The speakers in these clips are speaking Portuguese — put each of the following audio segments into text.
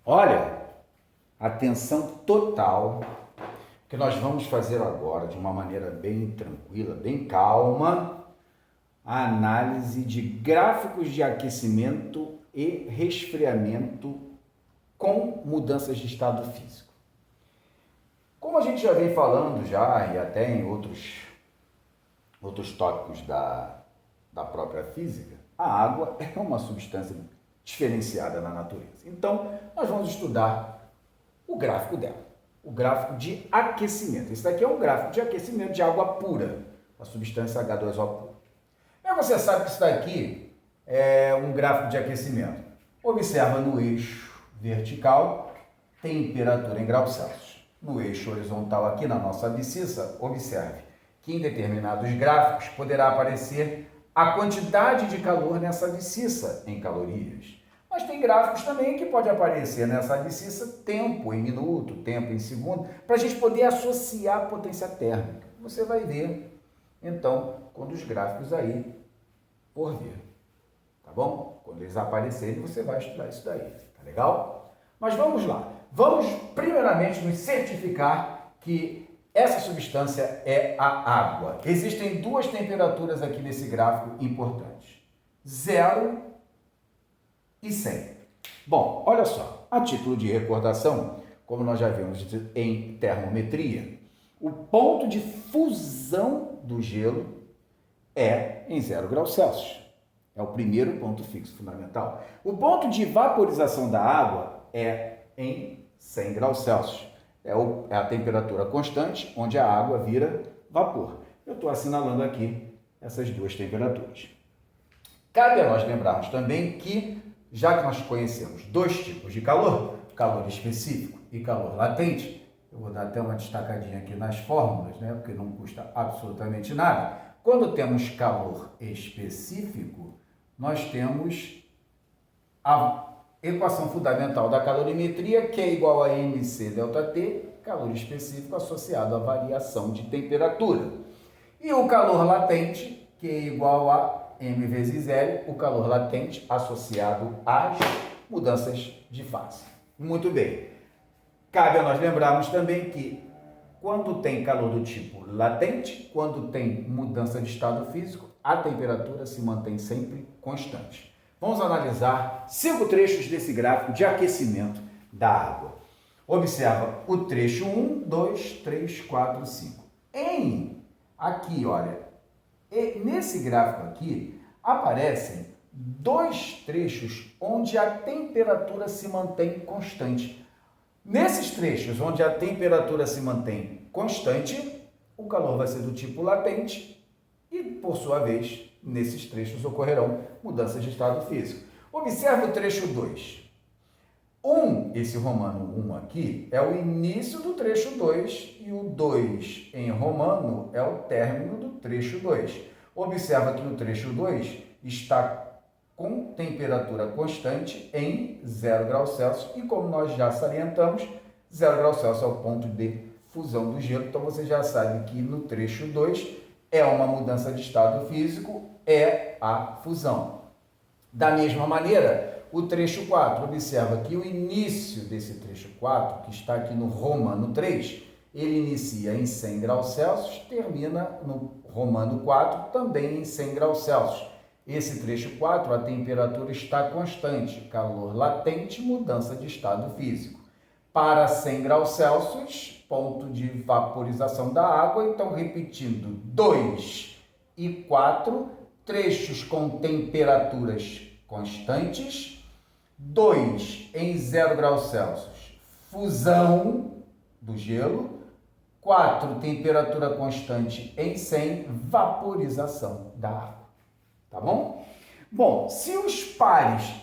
Olha, atenção total, que nós vamos fazer agora de uma maneira bem tranquila, bem calma, a análise de gráficos de aquecimento e resfriamento com mudanças de estado físico. Como a gente já vem falando já, e até em outros tópicos da própria física, a água é uma substância diferenciada na natureza. Então, nós vamos estudar o gráfico dela, o gráfico de aquecimento. Esse daqui é um gráfico de aquecimento de água pura, a substância H2O pura. Mas você sabe que isso daqui é um gráfico de aquecimento. Observa no eixo vertical, temperatura em graus Celsius. No eixo horizontal aqui na nossa abscissa, observe que em determinados gráficos poderá aparecer a quantidade de calor nessa abscissa em calorias. Mas tem gráficos também que pode aparecer nessa abscissa tempo em minuto, tempo em segundo, para a gente poder associar a potência térmica. Você vai ver, então, quando os gráficos aí por vir, tá bom? Quando eles aparecerem, você vai estudar isso daí, tá legal? Mas vamos lá. Vamos, primeiramente, nos certificar que essa substância é a água. Existem duas temperaturas aqui nesse gráfico importantes: 0 e 100. Bom, olha só, a título de recordação, como nós já vimos em termometria, o ponto de fusão do gelo é em 0 graus Celsius. É o primeiro ponto fixo fundamental. O ponto de vaporização da água é em 100 graus Celsius. É a temperatura constante, onde a água vira vapor. Eu estou assinalando aqui essas duas temperaturas. Cabe a nós lembrarmos também que, já que nós conhecemos dois tipos de calor, calor específico e calor latente, eu vou dar até uma destacadinha aqui nas fórmulas, né, porque não custa absolutamente nada. Quando temos calor específico, nós temos a equação fundamental da calorimetria, que é igual a mc ΔT, calor específico associado à variação de temperatura. E o calor latente, que é igual a m vezes L, o calor latente associado às mudanças de fase. Muito bem. Cabe a nós lembrarmos também que quando tem calor do tipo latente, quando tem mudança de estado físico, a temperatura se mantém sempre constante. Vamos analisar 5 trechos desse gráfico de aquecimento da água. Observa o trecho 1, 2, 3, 4, 5. Aqui, olha, nesse gráfico aqui, aparecem dois trechos onde a temperatura se mantém constante. Nesses trechos onde a temperatura se mantém constante, o calor vai ser do tipo latente e, por sua vez, nesses trechos ocorrerão mudanças de estado físico. Observe o trecho 2. Esse romano 1 aqui, é o início do trecho 2 e o 2 em romano é o término do trecho 2. Observa que o trecho 2 está com temperatura constante em 0 graus Celsius e, como nós já salientamos, 0 graus Celsius é o ponto de fusão do gelo, então você já sabe que no trecho 2 é uma mudança de estado físico, é a fusão. Da mesma maneira, o trecho 4, observa que o início desse trecho 4, que está aqui no romano 3, ele inicia em 100 graus Celsius, termina no romano 4, também em 100 graus Celsius. Esse trecho 4, a temperatura está constante, calor latente, mudança de estado físico. Para 100 graus Celsius, ponto de vaporização da água, então repetindo 2 e 4, trechos com temperaturas constantes, 2 em 0 graus Celsius, fusão do gelo, 4, temperatura constante em 100, vaporização da água. Tá bom? Bom, se os pares,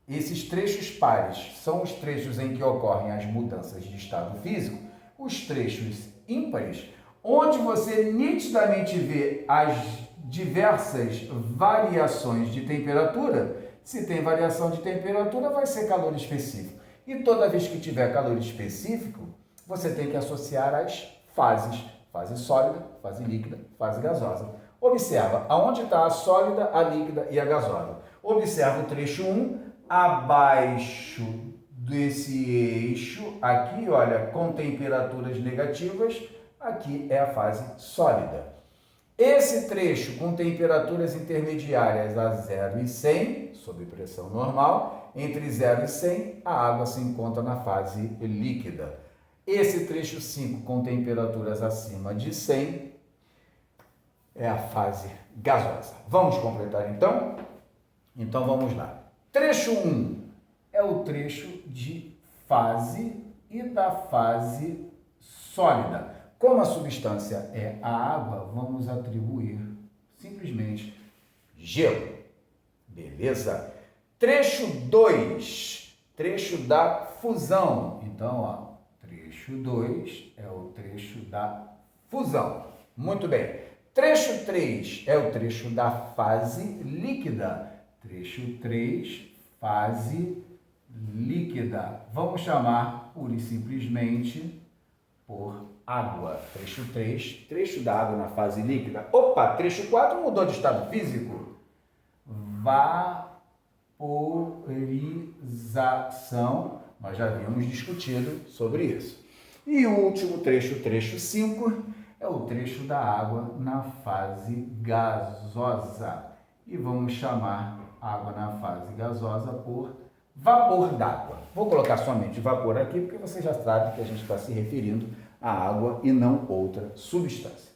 esses trechos pares, são os trechos em que ocorrem as mudanças de estado físico, os trechos ímpares, onde você nitidamente vê as diversas variações de temperatura, se tem variação de temperatura, vai ser calor específico. E toda vez que tiver calor específico, você tem que associar as fases, fase sólida, fase líquida, fase gasosa. Observa aonde está a sólida, a líquida e a gasosa. Observa o trecho 1, abaixo desse eixo aqui, olha, com temperaturas negativas, aqui é a fase sólida. Esse trecho com temperaturas intermediárias a 0 e 100, sob pressão normal, entre 0 e 100, a água se encontra na fase líquida. Esse trecho 5 com temperaturas acima de 100 é a fase gasosa. Vamos completar então? Então vamos lá. Trecho 1 é o trecho de fase e da fase sólida. Como a substância é a água, vamos atribuir simplesmente gelo. Beleza? Trecho 2, trecho da fusão. Então, ó, trecho 2 é o trecho da fusão. Muito bem. Trecho 3 é o trecho da fase líquida. Trecho 3, fase líquida. Vamos chamar pura e simplesmente por água. Trecho 3, trecho da água na fase líquida. Opa, trecho 4 mudou de estado físico. Vaporização. Nós já havíamos discutido sobre isso. E o último trecho, trecho 5, é o trecho da água na fase gasosa. E vamos chamar água na fase gasosa por vapor d'água. Vou colocar somente vapor aqui, porque você já sabe que a gente está se referindo à água e não outra substância.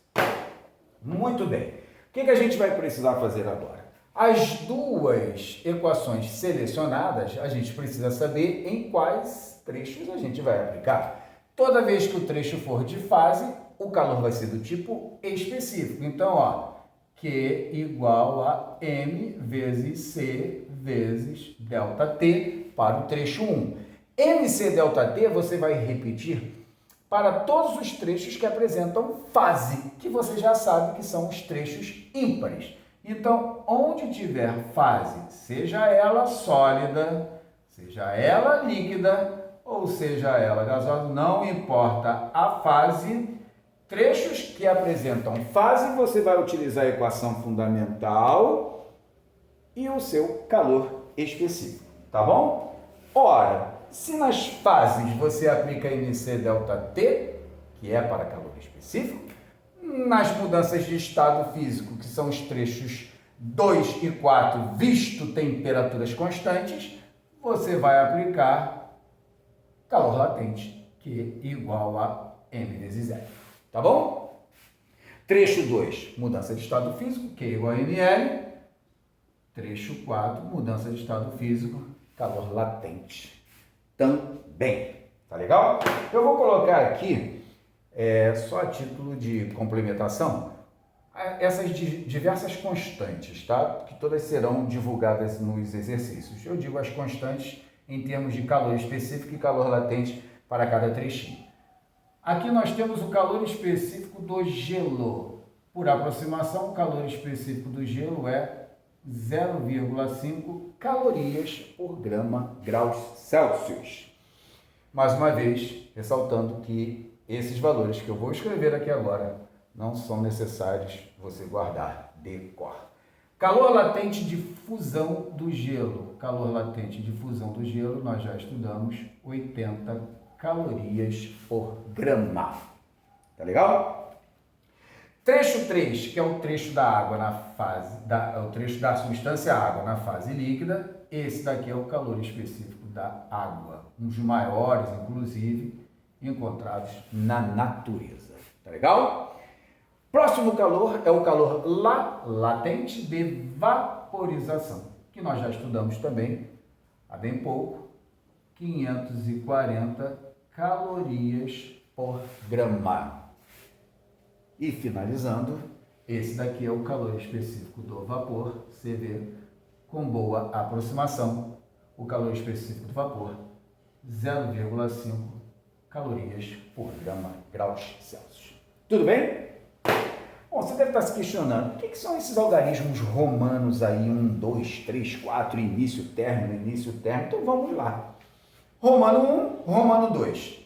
Muito bem. O que a gente vai precisar fazer agora? As duas equações selecionadas, a gente precisa saber em quais trechos a gente vai aplicar. Toda vez que o trecho for de fase, o calor vai ser do tipo específico. Então, ó, Q igual a M vezes C vezes ΔT para o trecho 1. MC ΔT você vai repetir para todos os trechos que apresentam fase, que você já sabe que são os trechos ímpares. Então, onde tiver fase, seja ela sólida, seja ela líquida, ou seja ela gasosa, não importa a fase, trechos que apresentam fase, você vai utilizar a equação fundamental e o seu calor específico, tá bom? Ora, se nas fases você aplica MC ΔT, que é para calor específico, nas mudanças de estado físico, que são os trechos 2 e 4, visto temperaturas constantes, você vai aplicar calor latente, que é igual a M vezes L. Tá bom? Trecho 2, mudança de estado físico, Q igual a ml. Trecho 4, mudança de estado físico, calor latente. Também. Tá legal? Eu vou colocar aqui, só a título de complementação, essas diversas constantes, tá? Que todas serão divulgadas nos exercícios. Eu digo as constantes em termos de calor específico e calor latente para cada trechinho. Aqui nós temos o calor específico do gelo. Por aproximação, o calor específico do gelo é 0,5 calorias por graus Celsius. Mais uma vez, ressaltando que esses valores que eu vou escrever aqui agora não são necessários você guardar de cor. Calor latente de fusão do gelo. Calor latente de fusão do gelo, nós já estudamos 80 calorias por grama. Tá legal? Trecho 3, que é o trecho da água na fase, o trecho da substância água na fase líquida. Esse daqui é o calor específico da água, um dos maiores, inclusive, encontrados na natureza. Tá legal? Próximo calor é o calor latente de vaporização, que nós já estudamos também há bem pouco, 540 calorias por grama. E finalizando, esse daqui é o calor específico do vapor, CV, com boa aproximação, o calor específico do vapor, 0,5 calorias por graus Celsius. Tudo bem? Bom, você deve estar se questionando, o que são esses algarismos romanos aí, 1, 2, 3, 4, início, término, então vamos lá. Romano 1, Romano 2.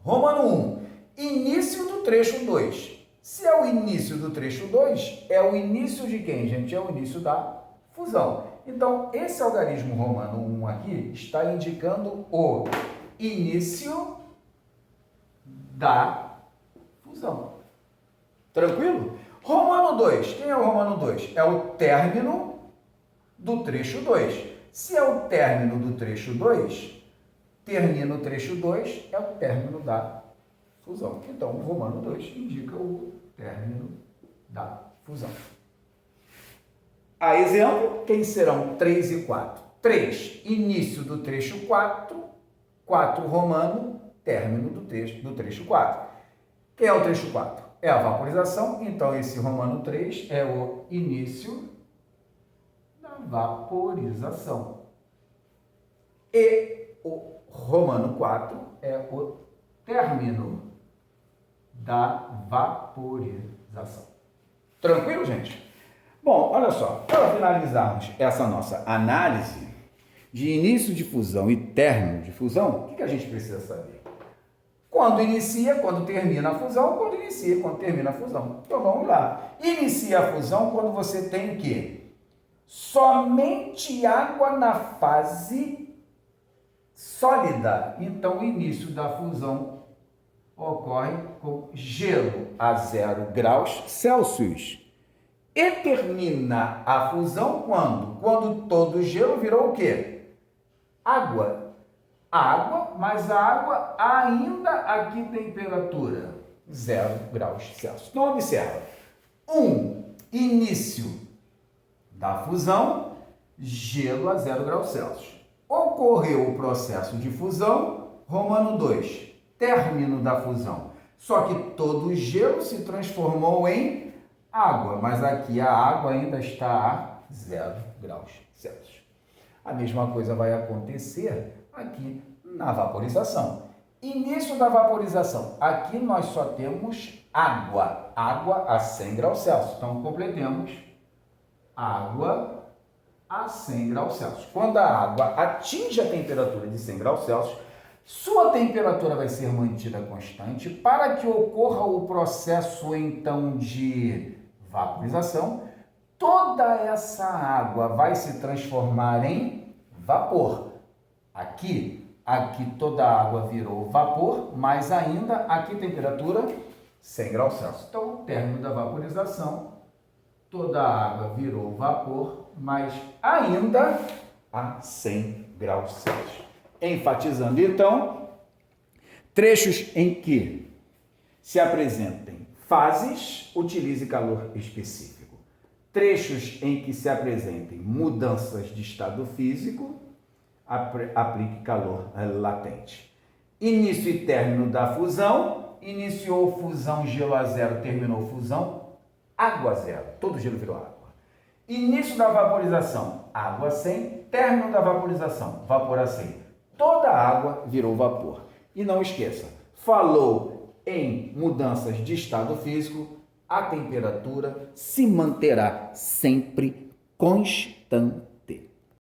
Romano 1, início do trecho 2. Se é o início do trecho 2, é o início de quem, gente? É o início da fusão. Então, esse algarismo romano 1 aqui está indicando o início da fusão. Tranquilo? Romano 2. Quem é o Romano 2? É o término do trecho 2. Se é o término do trecho 2, termina o trecho 2, é o término da fusão. Então, o Romano 2 indica o término da fusão. A exemplo, quem serão 3 e 4? 3, início do trecho 4, 4, romano, término do trecho 4. Quem é o trecho 4? É a vaporização, então esse romano 3 é o início da vaporização. E o romano 4 é o término da vaporização. Tranquilo, gente? Bom, olha só, para finalizarmos essa nossa análise de início de fusão e término de fusão, o que a gente precisa saber? Quando inicia, quando termina a fusão, quando inicia, quando termina a fusão. Então vamos lá. Inicia a fusão quando você tem o quê? Somente água na fase sólida. Então o início da fusão ocorre com gelo a 0 graus Celsius. E termina a fusão quando? Quando todo o gelo virou o quê? Água. Água, mas a água ainda a que temperatura? 0 graus Celsius. Então, observa. Início da fusão, gelo a 0 graus Celsius. Ocorreu o processo de fusão, Romano 2, término da fusão. Só que todo o gelo se transformou em água, mas aqui a água ainda está a 0 graus Celsius. A mesma coisa vai acontecer aqui na vaporização. Início da vaporização. Aqui nós só temos água. Água a 100 graus Celsius. Então, completemos água a 100 graus Celsius. Quando a água atinge a temperatura de 100 graus Celsius, sua temperatura vai ser mantida constante para que ocorra o processo, então, de vaporização. Toda essa água vai se transformar em vapor. Aqui toda a água virou vapor, mas ainda aqui temperatura 100 graus Celsius. Então, o término da vaporização, toda a água virou vapor, mas ainda a 100 graus Celsius. Enfatizando, então, trechos em que se apresentem fases, utilize calor específico. Trechos em que se apresentem mudanças de estado físico, aplique calor latente. Início e término da fusão. Iniciou fusão, gelo a 0, terminou fusão, água a 0. Todo gelo virou água. Início da vaporização, água a 100. Término da vaporização, vapor a 100. Toda a água virou vapor. E não esqueça, falou em mudanças de estado físico, a temperatura se manterá sempre constante.